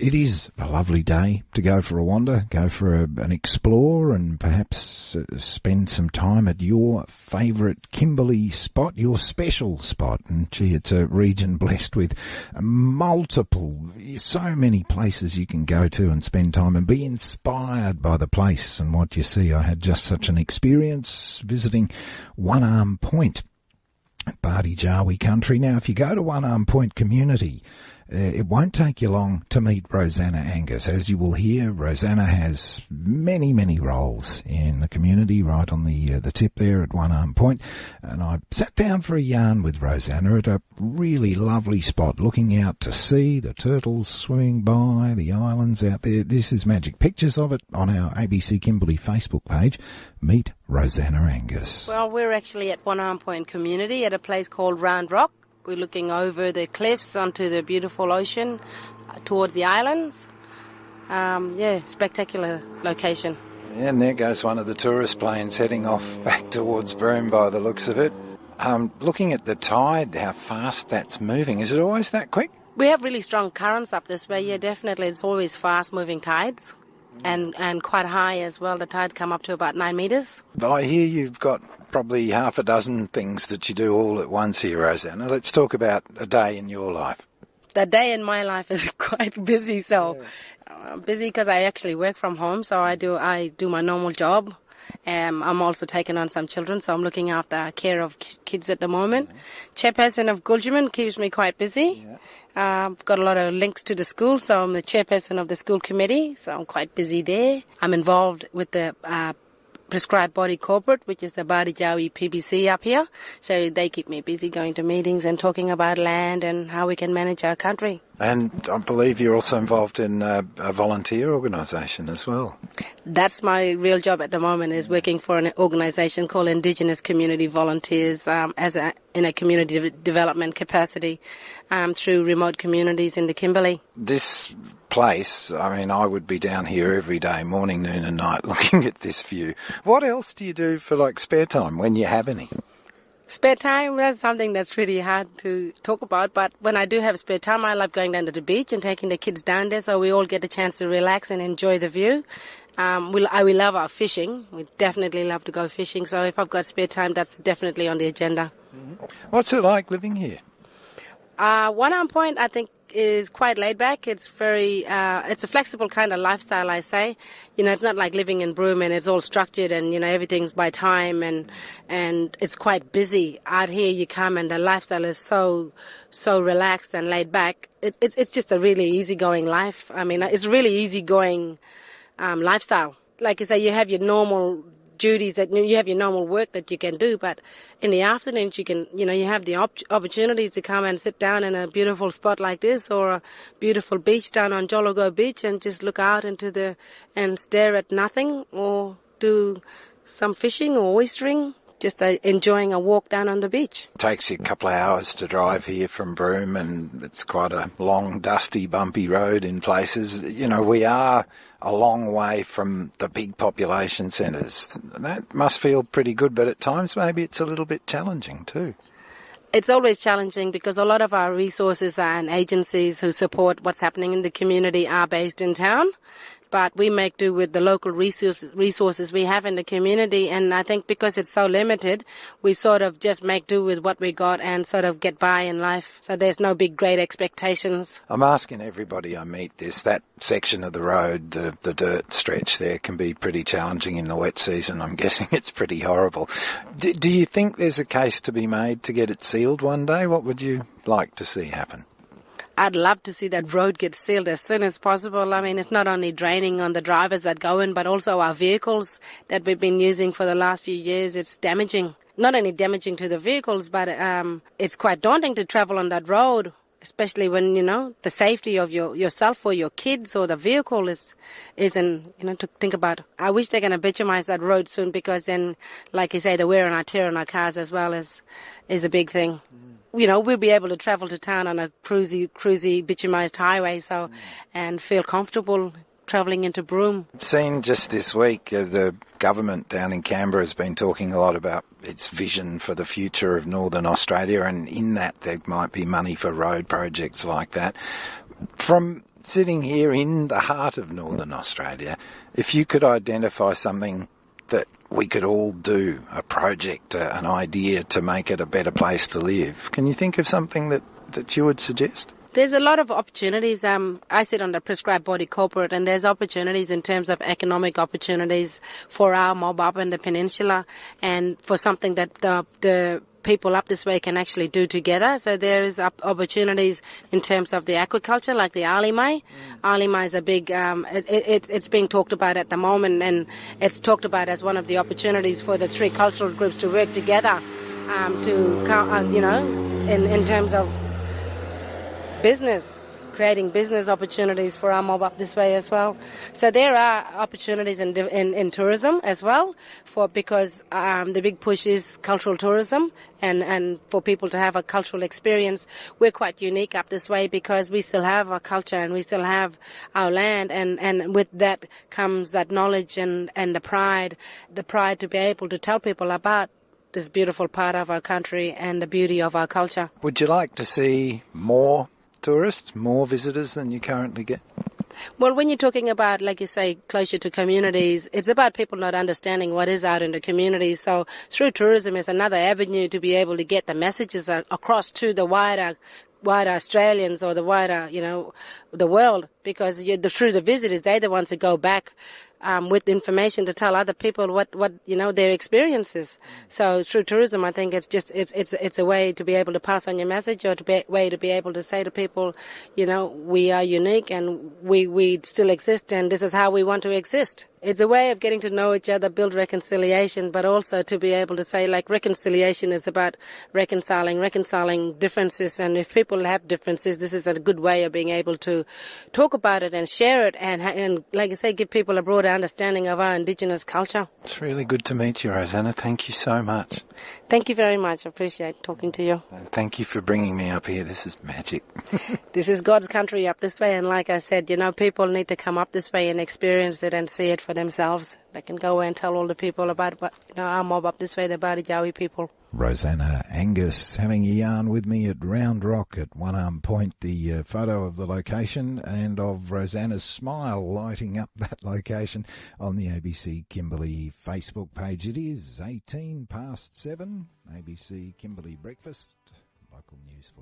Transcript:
It is a lovely day to go for a wander, go for an explore, and perhaps spend some time at your favourite Kimberley spot, your special spot. And gee, it's a region blessed with so many places you can go to and spend time and be inspired by the place and what you see. I had just such an experience visiting One Arm Point, Bardi-Jawi country. Now, if you go to One Arm Point community, it won't take you long to meet Rosanna Angus. As you will hear, Rosanna has many, many roles in the community right on the tip there at One Arm Point. And I sat down for a yarn with Rosanna at a really lovely spot, looking out to sea, the turtles swimming by, the islands out there. This is magic. Pictures of it on our ABC Kimberley Facebook page. Meet Rosanna Angus. Well, we're actually at One Arm Point community at a place called Round Rock. We're looking over the cliffs onto the beautiful ocean towards the islands. Spectacular location. Yeah, and there goes one of the tourist planes heading off back towards Broome by the looks of it. Looking at the tide, how fast that's moving. Is it always that quick? We have really strong currents up this way, yeah, definitely. It's always fast-moving tides and quite high as well. The tides come up to about 9 metres. But I hear you've got probably half a dozen things that you do all at once here, Rosanna. Let's talk about a day in your life. The day in my life is quite busy, so I'm busy because I actually work from home, so I do my normal job. I'm also taking on some children, so I'm looking after care of kids at the moment. Chairperson of Kooljaman keeps me quite busy. I've got a lot of links to the school, so I'm the chairperson of the school committee, so I'm quite busy there. I'm involved with the prescribed body corporate, which is the Bardi-Jawi PBC up here. So they keep me busy going to meetings and talking about land and how we can manage our country. And I believe you're also involved in a volunteer organisation as well. That's my real job at the moment, is working for an organisation called Indigenous Community Volunteers in a community development capacity through remote communities in the Kimberley. This place, I mean, I would be down here every day, morning, noon and night, looking at this view. What else do you do for spare time, when you have any? Spare time, that's something that's really hard to talk about, but when I do have spare time, I love going down to the beach and taking the kids down there so we all get a chance to relax and enjoy the view. We love our fishing. We definitely love to go fishing, so if I've got spare time, that's definitely on the agenda. Mm-hmm. What's it like living here? One Arm Point, I think, is quite laid back. It's very, it's a flexible kind of lifestyle, I say. It's not like living in Broome and it's all structured and, everything's by time and it's quite busy. Out here you come and the lifestyle is so relaxed and laid back. It's just a really easygoing life. I mean, it's a really easygoing, lifestyle. Like you say, you have your normal duties, that you have your normal work that you can do, but in the afternoons you can, you have the opportunities to come and sit down in a beautiful spot like this or a beautiful beach down on Jolligo Beach and just look out and stare at nothing or do some fishing or oystering. Just enjoying a walk down on the beach. It takes you a couple of hours to drive here from Broome and it's quite a long, dusty, bumpy road in places. We are a long way from the big population centres. That must feel pretty good, but at times maybe it's a little bit challenging too. It's always challenging because a lot of our resources and agencies who support what's happening in the community are based in town. But we make do with the local resources we have in the community. And I think because it's so limited, we sort of just make do with what we got and sort of get by in life. So there's no big, great expectations. I'm asking everybody I meet this. That section of the road, the dirt stretch there, can be pretty challenging in the wet season. I'm guessing it's pretty horrible. Do you think there's a case to be made to get it sealed one day? What would you like to see happen? I'd love to see that road get sealed as soon as possible. I mean, it's not only draining on the drivers that go in, but also our vehicles that we've been using for the last few years. It's damaging. Not only damaging to the vehicles, but it's quite daunting to travel on that road, especially when, the safety of yourself or your kids or the vehicle isn't, to think about. I wish they're going to bitumize that road soon because then, like you say, the wear and tear on our cars as well is a big thing. We'll be able to travel to town on a cruisy bitumized highway, and feel comfortable travelling into Broome. I've seen just this week the government down in Canberra has been talking a lot about its vision for the future of Northern Australia, and in that there might be money for road projects like that. From Sitting here in the heart of Northern Australia, if you could identify something that we could all do, a project, an idea to make it a better place to live, can you think of something that you would suggest? There's a lot of opportunities. I sit on the prescribed body corporate, and there's opportunities in terms of economic opportunities for our mob up in the peninsula, and for something that the people up this way can actually do together. So there is opportunities in terms of the aquaculture, like the alimai. Alimai is a big, it's being talked about at the moment, and it's talked about as one of the opportunities for the three cultural groups to work together, in terms of business, creating business opportunities for our mob up this way as well. So there are opportunities in tourism as well, because the big push is cultural tourism, and for people to have a cultural experience. We're quite unique up this way because we still have our culture and we still have our land, and with that comes that knowledge and the pride to be able to tell people about this beautiful part of our country and the beauty of our culture. Would you like to see more tourists, more visitors than you currently get? Well, when you're talking about, like you say, closer to communities, it's about people not understanding what is out in the communities. So through tourism is another avenue to be able to get the messages across to the wider Australians or the wider, the world, because through the visitors, they're the ones who go back with information to tell other people what their experiences. So through tourism, I think it's a way to be able to pass on your message, or way to be able to say to people, we are unique and we still exist, and this is how we want to exist. It's a way of getting to know each other, build reconciliation, but also to be able to say, like, reconciliation is about reconciling differences. And if people have differences, this is a good way of being able to talk about it and share it, and like I say, give people a broader understanding of our Indigenous culture. It's really good to meet you, Rosanna. Thank you so much. Thank you very much. I appreciate talking to you. And thank you for bringing me up here. This is magic. This is God's country up this way, and like I said, people need to come up this way and experience it and see it for themselves. They can go and tell all the people about our mob up this way, the Bardijawi people. Rosanna, Angus having a yarn with me at Round Rock at One Arm Point. The photo of the location and of Rosanna's smile lighting up that location on the ABC Kimberley Facebook page. It is 7:18, ABC Kimberley Breakfast, local news for you.